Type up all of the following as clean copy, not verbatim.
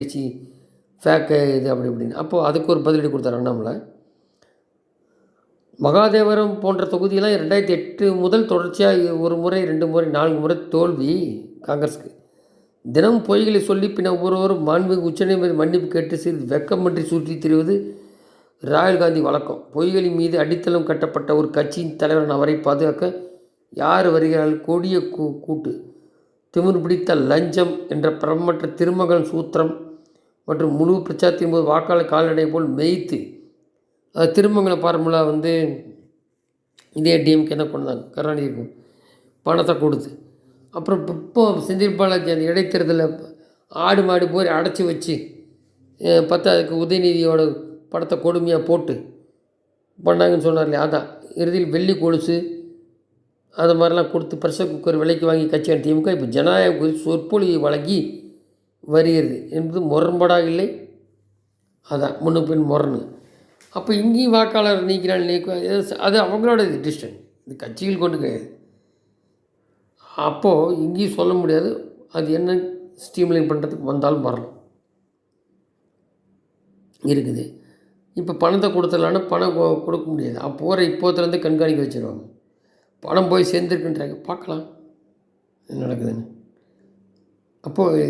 C fake இது அப்படி இப்படின்னு. அப்போது அதுக்கு ஒரு பதிலடி கொடுத்தாரு அண்ணாமலை. மகாதேவரம் போன்ற தொகுதியெல்லாம் 2008 முதல் தொடர்ச்சியாக 1 முறை 2 முறை 4 முறை தோல்வி காங்கிரஸுக்கு. தினம் பொய்களை சொல்லி பின்ன ஒவ்வொருவரும் மாண்புமிகு உச்சநீதிமன்ற மன்னிப்பு கேட்டு சிறிது வெக்கமின்றி சுற்றித் திரிவது ராகுல் காந்தி வழக்கம். பொய்களின் மீது அடித்தளம் கட்டப்பட்ட ஒரு கட்சியின் தலைவரான அவரை பாதுகாக்க யார் வருகிறார்கள்? கொடிய கூட்டு திமிர் பிடித்த லஞ்சம் என்ற பிரமற்ற திருமகன் சூத்திரம் மற்றும் முழு பிரச்சாரத்தின் போது வாக்காளர் கால்நடை போல் மேய்த்து திருமங்கல ஃபார்முலா இதே டிஎம்கே தான் கொண்டு வந்தாங்க. கருணாநிதிக்கும் பணத்தை கொடுத்து அப்புறம் இப்போ செந்தில் பாலாஜி அந்த இடைத்தேர்தலில் ஆடு மாடு போய் அடைச்சி வச்சு அதுக்கு உதயநிதியோட படத்தை கொடுமையாக போட்டு பண்ணாங்கன்னு சொன்னார் இல்லையா? அதான் இறுதியில் வெள்ளி கொலுசு அது மாதிரிலாம் கொடுத்து ப்ரெஷர் குக்கர் விலைக்கு வாங்கி கட்சியான திமுக இப்போ ஜனநாயகம் குறித்து சொற்பொழிவை வழங்கி வருகிறது என்பது முரண்பாடாக இல்லை. அதான் முன்னு பின் முரணு. அப்போ இங்கேயும் வாக்காளர் நீக்கிறான் அது அவங்களோட டிசிஷன், இது கட்சிகள் கொண்டு கிடையாது. அப்போது இங்கேயும் சொல்ல முடியாது. அது என்ன ஸ்ட்ரீம்லைன் பண்ணுறதுக்கு வந்தாலும் வரலாம் இருக்குது. இப்போ பணத்தை கொடுத்துடலான்னா பணம் கொடுக்க முடியாது. அப்போ இப்போத்துலேருந்து கண்காணிக்க வச்சுருவாங்க. பணம் போய் சேர்ந்துருக்குன்றாங்க, பார்க்கலாம் என்ன நடக்குதுன்னு. அப்போது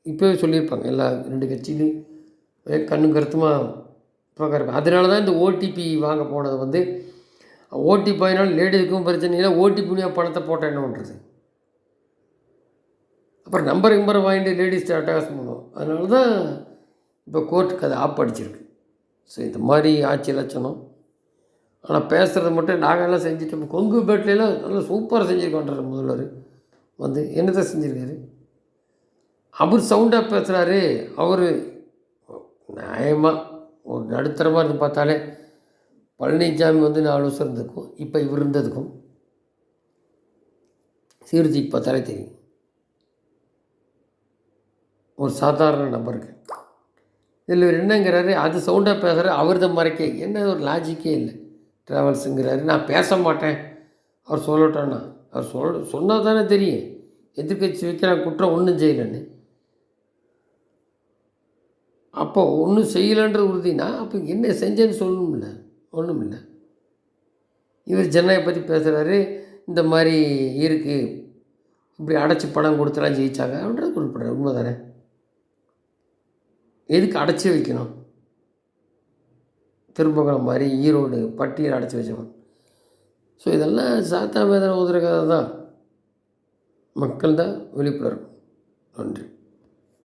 இப்போவே சொல்லியிருப்பாங்க எல்லா 2 கட்சியிலையும் கண்ணும் கருத்துமாக பார்க்குறப்ப. அதனால தான் இந்த ஓடிபி வாங்க போனது ஓடிபி ஆகினாலும் லேடிஸுக்கும் பிரச்சனை இல்லை. ஓடிபியாக பணத்தை போட்டால் என்ன பண்ணுறது? அப்புறம் நம்பர் வாங்கிட்டு லேடிஸ் அட்டகாசம் பண்ணுவோம். அதனால தான் இப்போ கோர்ட்டுக்கு அதை ஆப் அடிச்சிருக்கு. ஸோ இந்த மாதிரி ஆட்சி லட்சணம். ஆனால் பேசுகிறது மட்டும் நாங்கள்லாம் செஞ்சுட்டு கொங்கு பேட்லாம் நல்லா சூப்பராக செஞ்சுருக்கோன்றார் முதல்வர். என்னத்தை செஞ்சுருக்காரு? அவர் சவுண்டாக பேசுகிறாரு. அவர் நியாயமாக ஒரு நடுத்தரமாக இருந்து பார்த்தாலே பழனிசாமி 4 வருஷம் இருந்ததுக்கும் இப்போ இவர் இருந்ததுக்கும் சீர்திக்கு பார்த்தாலே தெரியும். ஒரு சாதாரண நபருக்கு இதில் இவர் என்னங்கிறாரு, அது சவுண்டாக பேசுகிறாரு, அவர் தான் மறைக்க என்ன ஒரு லாஜிக்கே இல்லை. ட்ராவல்ஸுங்கிறாரு, நான் பேச மாட்டேன் அவர் சொல்லட்டோன்னா. அவர் சொன்னால் தானே தெரியும் எதிர்கட்சி வைக்கிறான் குற்றம் ஒன்றும் செய்யலைன்னு. அப்போது ஒன்றும் செய்யலைன்ற உறுதினா அப்போ என்ன செஞ்சேன்னு சொல்லணும்ல, ஒன்றும் இல்லை. இவர் ஜனநாயகம் பற்றி பேசுகிறாரு, இந்த மாதிரி இருக்குது, இப்படி அடைச்சி பணம் கொடுத்துலாம் ஜெயிச்சாங்க அப்படின்றது குறிப்பிட்றாரு. உண்மை தானே? எதுக்கு அடைச்சி வைக்கணும்? திருமங்கலம் மாதிரி ஈரோடு பட்டியல் அடைச்சி வச்சவன். ஸோ இதெல்லாம் சாத்தா வேதனை ஊதுற கதை தான். மக்கள் தான் விழிப்புணர்வு. நன்றி.